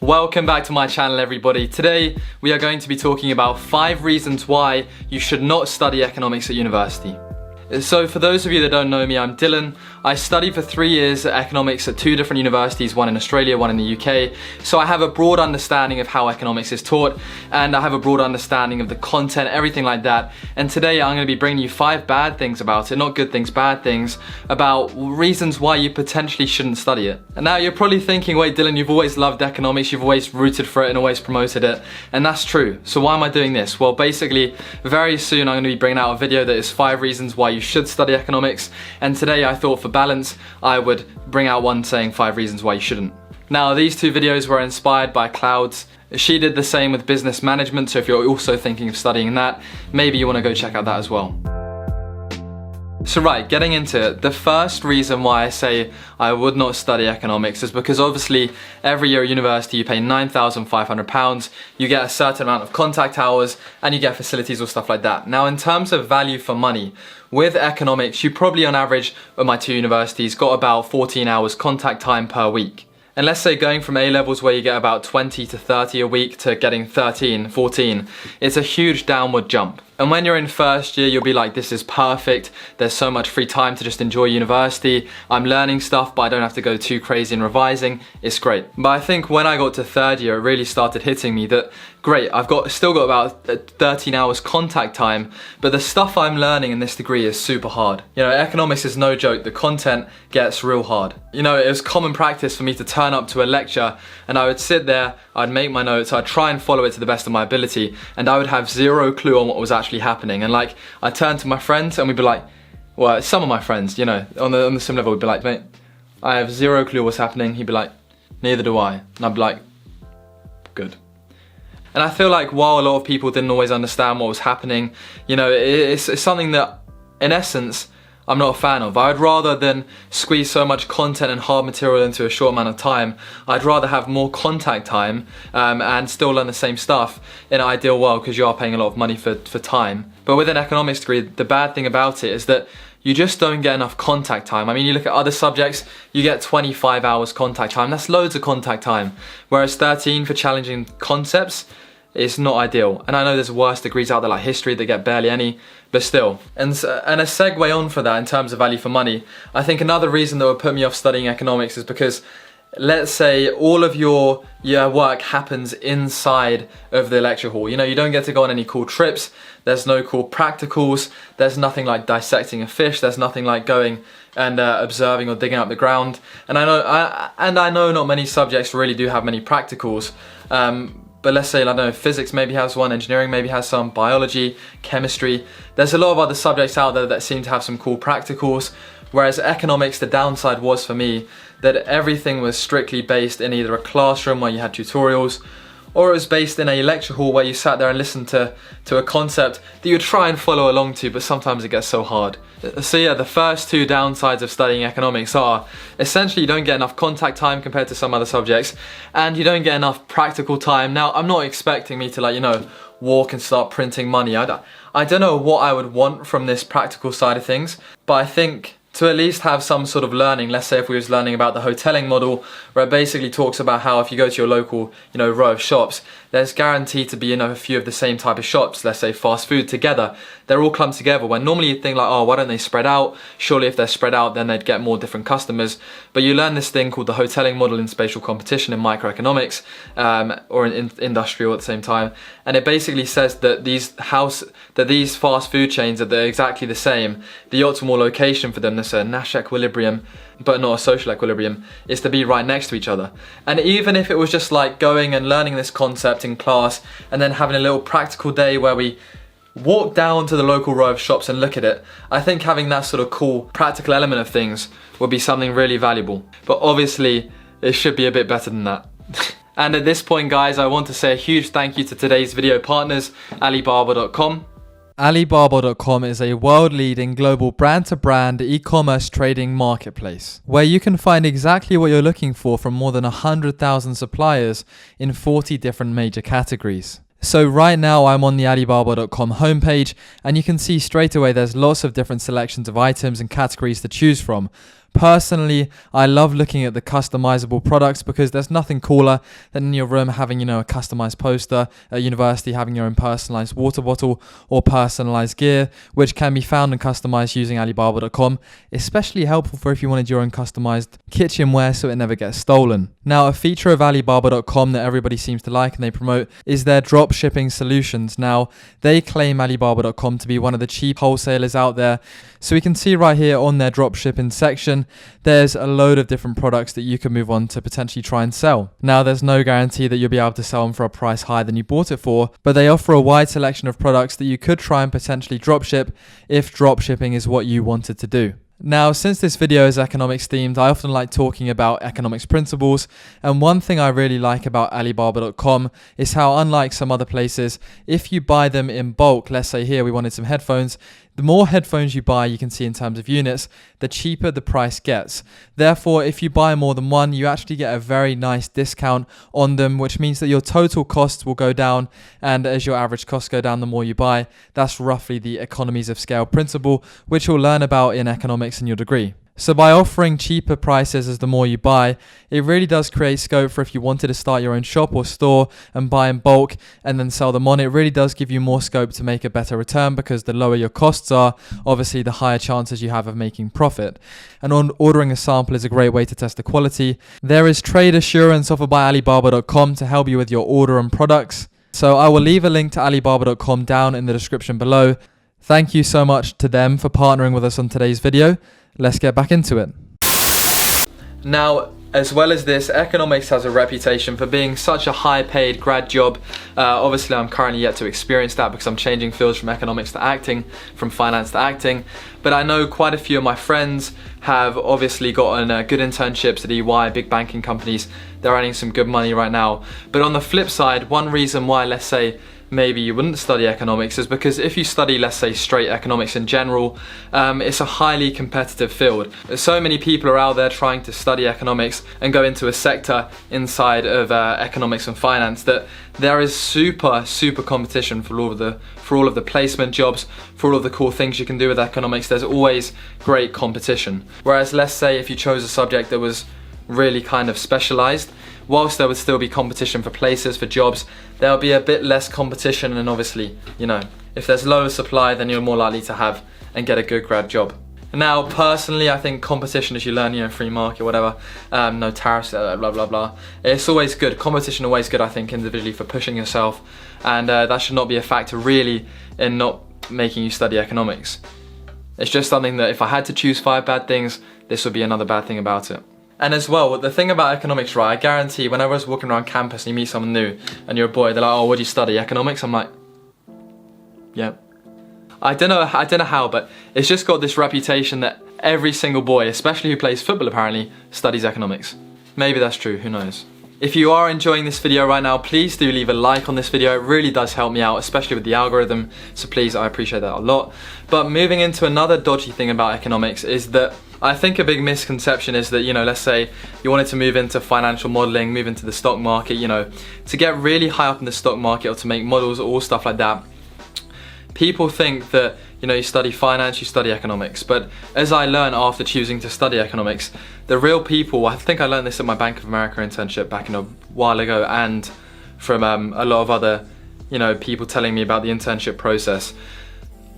Welcome back to my channel, everybody. Today we are going to be talking about 5 reasons why you should not study economics at university. So for those of you that don't know me, I'm Dylan. I studied for 3 years economics at 2 different universities, one in Australia, one in the UK. So I have a broad understanding of how economics is taught, and I have a broad understanding of the content, everything like that. And today I'm going to be bringing you 5 bad things about it, not good things, bad things, about reasons why you potentially shouldn't study it. And now you're probably thinking, wait Dylan, you've always loved economics, you've always rooted for it and always promoted it. And that's true. So why am I doing this? Well, basically, very soon I'm going to be bringing out a video that is 5 reasons why you should study economics, and today I thought for balance I would bring out one saying 5 reasons why you shouldn't. Now these 2 videos were inspired by Clouds. She did the same with business management, so if you're also thinking of studying that, maybe you want to go check out that as well. So right, getting into it, the first reason why I say I would not study economics is because obviously every year at university you pay £9,500, you get a certain amount of contact hours, and you get facilities or stuff like that. Now in terms of value for money, with economics you probably on average at my 2 universities got about 14 hours contact time per week. And let's say going from A-levels where you get about 20 to 30 a week to getting 13, 14, it's a huge downward jump. And when you're in first year, you'll be like, this is perfect. There's so much free time to just enjoy university. I'm learning stuff, but I don't have to go too crazy in revising. It's great. But I think when I got to 3rd year, it really started hitting me that, great, I've still got about 13 hours contact time, but the stuff I'm learning in this degree is super hard. You know, economics is no joke. The content gets real hard. You know, it was common practice for me to turn up to a lecture and I would sit there, I'd make my notes, I'd try and follow it to the best of my ability, and I would have zero clue on what was actually happening. And like, I'd turn to my friends and we'd be like, well, some of my friends, you know, on the same level, would be like, mate, I have zero clue what's happening. He'd be like, neither do I. And I'd be like, good. And I feel like while a lot of people didn't always understand what was happening, you know, it's something that, in essence, I'm not a fan of. I'd rather than squeeze so much content and hard material into a short amount of time, I'd rather have more contact time and still learn the same stuff in an ideal world, because you are paying a lot of money for time. But with an economics degree, the bad thing about it is that you just don't get enough contact time. I mean, you look at other subjects, you get 25 hours contact time. That's loads of contact time. Whereas 13 for challenging concepts, it's not ideal. And I know there's worse degrees out there like history that get barely any, but still. And a segue on for that in terms of value for money, I think another reason that would put me off studying economics is because, let's say all of your work happens inside of the lecture hall. You know, you don't get to go on any cool trips, there's no cool practicals, there's nothing like dissecting a fish, there's nothing like going and observing or digging up the ground. And I know not many subjects really do have many practicals, but let's say, I don't know, physics maybe has one, engineering maybe has some, biology, chemistry. There's a lot of other subjects out there that seem to have some cool practicals, whereas economics, the downside was for me that everything was strictly based in either a classroom where you had tutorials, or it was based in a lecture hall where you sat there and listened to a concept that you try and follow along to, but sometimes it gets so hard. So yeah, the first 2 downsides of studying economics are, essentially you don't get enough contact time compared to some other subjects, and you don't get enough practical time. Now, I'm not expecting me to, like, you know, walk and start printing money. I don't know what I would want from this practical side of things, but I think to at least have some sort of learning. Let's say if we was learning about the hoteling model, where it basically talks about how if you go to your local, you know, row of shops, there's guaranteed to be, you know, a few of the same type of shops, let's say fast food together. They're all clumped together, when normally you'd think like, oh, why don't they spread out? Surely if they're spread out, then they'd get more different customers. But you learn this thing called the hoteling model in spatial competition in microeconomics, or in industrial at the same time. And it basically says that these fast food chains are exactly the same. The optimal location for them, a Nash equilibrium, but not a social equilibrium, is to be right next to each other. And even if it was just like going and learning this concept in class and then having a little practical day where we walk down to the local row of shops and look at it, I think having that sort of cool practical element of things would be something really valuable. But obviously it should be a bit better than that. And at this point, guys, I want to say a huge thank you to today's video partners, Alibaba.com. Alibaba.com is a world-leading global brand-to-brand e-commerce trading marketplace where you can find exactly what you're looking for from more than 100,000 suppliers in 40 different major categories. So right now I'm on the Alibaba.com homepage, and you can see straight away there's lots of different selections of items and categories to choose from. Personally, I love looking at the customizable products because there's nothing cooler than in your room having, a customized poster, at university having your own personalized water bottle or personalized gear, which can be found and customized using Alibaba.com, especially helpful for if you wanted your own customized kitchenware so it never gets stolen. Now, a feature of Alibaba.com that everybody seems to like and they promote is their drop shipping solutions. Now, they claim Alibaba.com to be one of the cheap wholesalers out there. So we can see right here on their drop shipping section, there's a load of different products that you can move on to potentially try and sell. Now, there's no guarantee that you'll be able to sell them for a price higher than you bought it for, but they offer a wide selection of products that you could try and potentially drop ship if drop shipping is what you wanted to do. Now, since this video is economics themed, I often like talking about economics principles, and one thing I really like about Alibaba.com is how, unlike some other places, if you buy them in bulk, let's say here we wanted some headphones, the more headphones you buy, you can see in terms of units, the cheaper the price gets. Therefore, if you buy more than one, you actually get a very nice discount on them, which means that your total costs will go down, and as your average costs go down, the more you buy. That's roughly the economies of scale principle, which you'll learn about in economics in your degree. So by offering cheaper prices as the more you buy, it really does create scope for if you wanted to start your own shop or store and buy in bulk and then sell them on. It really does give you more scope to make a better return because the lower your costs are, obviously the higher chances you have of making profit. And ordering a sample is a great way to test the quality. There is trade assurance offered by Alibaba.com to help you with your order and products. So I will leave a link to Alibaba.com down in the description below. Thank you so much to them for partnering with us on today's video. Let's get back into it. Now, as well as this, economics has a reputation for being such a high-paid grad job. Obviously, I'm currently yet to experience that because I'm changing fields from economics to acting, from finance to acting. But I know quite a few of my friends have obviously gotten good internships at EY, big banking companies. They're earning some good money right now. But on the flip side, one reason why, let's say, maybe you wouldn't study economics is because if you study, let's say, straight economics in general, it's a highly competitive field. There's so many people are out there trying to study economics and go into a sector inside of economics and finance that there is super competition for all of the placement jobs, for all of the cool things you can do with economics. There's always great competition. Whereas let's say if you chose a subject that was really kind of specialized, whilst there would still be competition for places, for jobs, there'll be a bit less competition, and obviously, if there's lower supply, then you're more likely to have and get a good grad job. Now, personally, I think competition, as you learn, free market, whatever, no tariffs, blah, blah, blah. It's always good. Competition always good, I think, individually for pushing yourself, and that should not be a factor really in not making you study economics. It's just something that if I had to choose 5 bad things, this would be another bad thing about it. And as well, the thing about economics, right, I guarantee whenever I was walking around campus and you meet someone new and you're a boy, they're like, oh, what do you study, economics? I'm like, yeah. I don't know how, but it's just got this reputation that every single boy, especially who plays football apparently, studies economics. Maybe that's true, who knows. If you are enjoying this video right now, please do leave a like on this video. It really does help me out, especially with the algorithm. So please, I appreciate that a lot. But moving into another dodgy thing about economics is that I think a big misconception is that, let's say you wanted to move into financial modeling, move into the stock market, to get really high up in the stock market or to make models or stuff like that. People think that, you study finance, you study economics. But as I learned after choosing to study economics, the real people, I think I learned this at my Bank of America internship back in a while ago, and from a lot of other, people telling me about the internship process.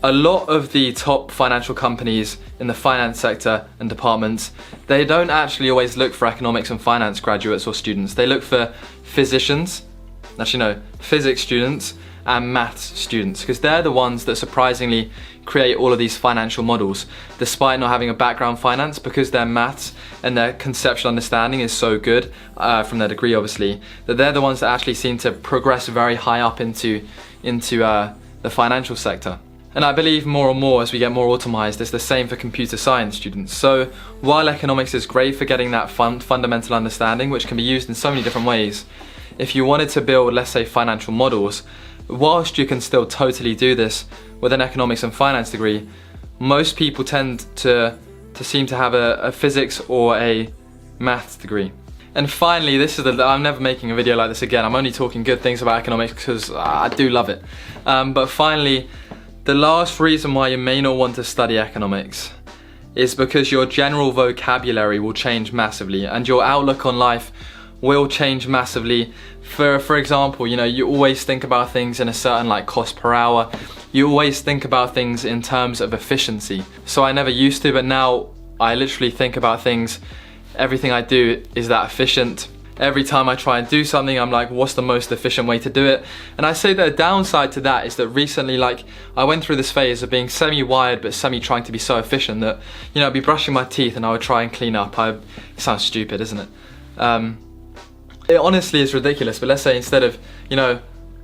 A lot of the top financial companies in the finance sector and departments, they don't actually always look for economics and finance graduates or students. They look for physicians, physics students and maths students, because they're the ones that surprisingly create all of these financial models, despite not having a background in finance, because their maths and their conceptual understanding is so good from their degree, obviously, that they're the ones that actually seem to progress very high up into the financial sector. And I believe more and more as we get more automized, it's the same for computer science students. So while economics is great for getting that fundamental understanding, which can be used in so many different ways, if you wanted to build, let's say, financial models, whilst you can still totally do this with an economics and finance degree, most people tend to seem to have a physics or a maths degree. And finally, I'm never making a video like this again. I'm only talking good things about economics because I do love it. But finally, the last reason why you may not want to study economics is because your general vocabulary will change massively and your outlook on life will change massively. For example, you know, you always think about things in a certain like cost per hour. You always think about things in terms of efficiency. So I never used to, but now I literally think about things, everything I do, is that efficient? Every time I try and do something, I'm like, what's the most efficient way to do it? And I say that a downside to that is that recently, like, I went through this phase of being semi-wired but semi-trying to be so efficient that, you know, I'd be brushing my teeth and I would try and clean up. It sounds stupid, isn't it? It honestly is ridiculous, but let's say instead of, you know,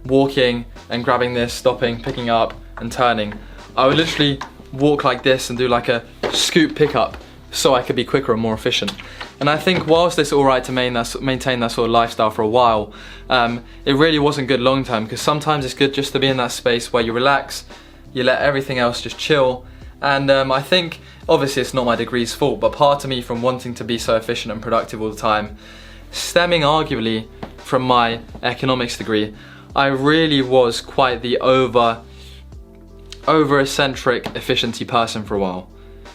walking and grabbing this, stopping, picking up and turning, I would literally walk like this and do like a scoop pickup so I could be quicker and more efficient. And I think whilst it's alright to maintain that sort of lifestyle for a while, it really wasn't good long term, because sometimes it's good just to be in that space where you relax, you let everything else just chill. And I think, obviously it's not my degree's fault, but part of me from wanting to be so efficient and productive all the time, stemming arguably from my economics degree, I really was quite the over-eccentric efficiency person for a while.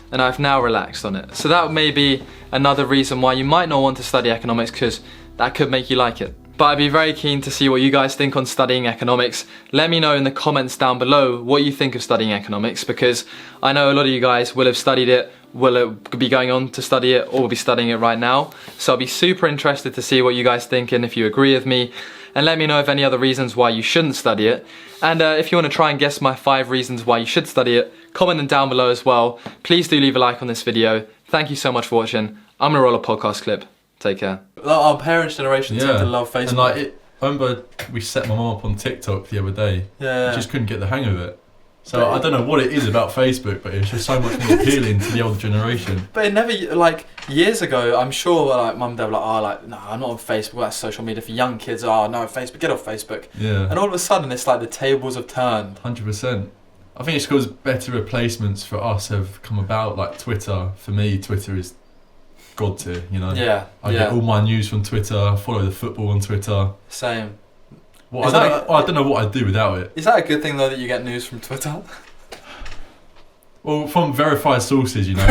And I've now relaxed on it. So that may be another reason why you might not want to study economics, because that could make you like it. But I'd be very keen to see what you guys think on studying economics. Let me know in the comments down below what you think of studying economics, because I know a lot of you guys will have studied it, will be going on to study it, or will be studying it right now. So I'll be super interested to see what you guys think and if you agree with me. And let me know of any other reasons why you shouldn't study it. And if you want to try and guess my 5 reasons why you should study it, comment them down below as well. Please do leave a like on this video. Thank you so much for watching. I'm gonna roll a podcast clip. Take care. Our parents' generation tend to love Facebook. And like, I remember we set my mum up on TikTok the other day. Yeah. I just couldn't get the hang of it. So I don't know what it is about Facebook, but it's just so much more appealing to the older generation. But it never, like, years ago, I'm sure, like, mum and dad were like, oh, like, no, I'm not on Facebook, that's social media for young kids. Oh, no, Facebook, get off Facebook. Yeah. And all of a sudden, it's like the tables have turned. 100%. I think it's because better replacements for us have come about, like Twitter. For me, Twitter is god tier, you know? Yeah. I get all my news from Twitter, I follow the football on Twitter. Same. Well, I don't know what I'd do without it. Is that a good thing, though, that you get news from Twitter? Well, from verified sources, you know.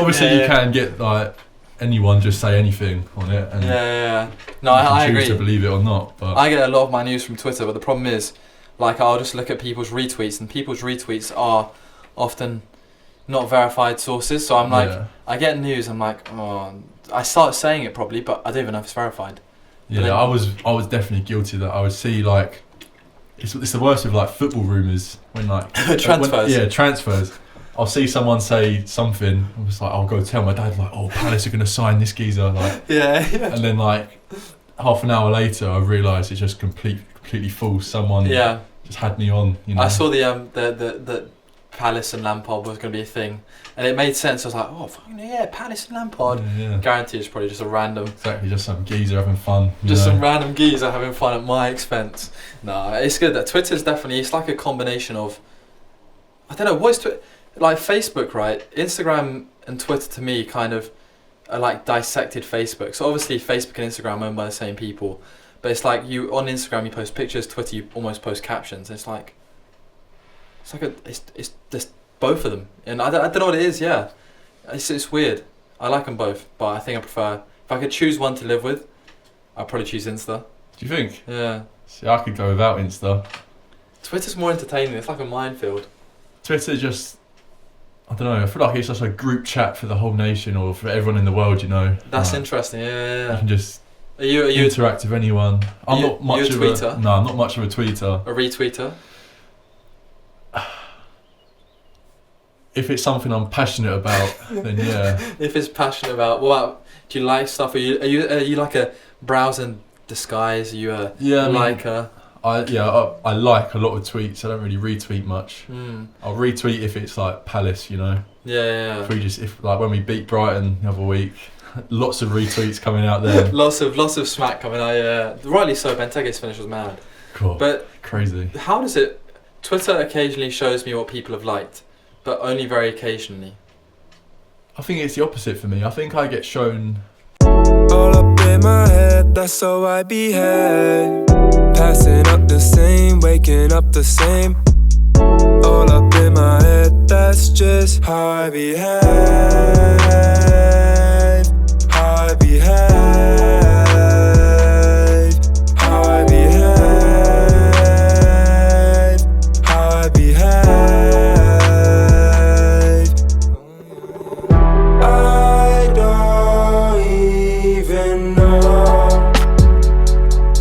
Obviously, you can get like anyone just say anything on it, and no, I agree. Choose to believe it or not. But I get a lot of my news from Twitter, but the problem is, like, I'll just look at people's retweets, and people's retweets are often not verified sources. So I'm like, I get news, I'm like, oh, I start saying it probably, but I don't even know if it's verified. Yeah, then, I was definitely guilty of that. I would see like. It's the worst with like football rumours when like transfers. Transfers. I'll see someone say something. I was like, I'll go tell my dad like, oh, Palace are going to sign this geezer. Like, and then like half an hour later, I realised it's just completely false. Someone just had me on. You know. I saw the Palace and Lampard was going to be a thing, and it made sense. I was like, oh, fucking yeah, Palace and Lampard. Yeah. Guarantee it's probably just a random. Exactly, just some geezer having fun. Just some random geezer having fun at my expense. No, it's good that Twitter's definitely. It's like a combination of. I don't know what's Twitter. Like Facebook, right? Instagram and Twitter to me kind of are like dissected Facebook. So obviously Facebook and Instagram are owned by the same people, but it's like you on Instagram you post pictures, Twitter you almost post captions. It's like it's just both of them, and I don't know what it is. Yeah, it's weird. I like them both, but I think I prefer, if I could choose one to live with, I'd probably choose Insta. Do you think? Yeah. See, I could go without Insta. Twitter's more entertaining. It's like a minefield. Twitter just, I don't know. I feel like it's just a group chat for the whole nation or for everyone in the world. You know. That's interesting. Yeah. You can just. Are you interact with anyone? I'm not much of a tweeter? No, I'm not much of a tweeter. A retweeter? If it's something I'm passionate about, then yeah. If it's passionate about, what do you like stuff? Are you like a browse and disguise? Are you a liker? I like a lot of tweets. I don't really retweet much. I'll retweet if it's like Palace, you know. Yeah. If like when we beat Brighton the other week, lots of retweets coming out there. lots of smack coming out. Yeah, rightly so. Benteke's finish was mad. Cool. But crazy. How does it? Twitter occasionally shows me what people have liked, but only very occasionally. I think it's the opposite for me. I think I get shown. All up in my head, that's how I behave. Passing up the same, waking up the same. All up in my head, that that's just how I behave. How I behave.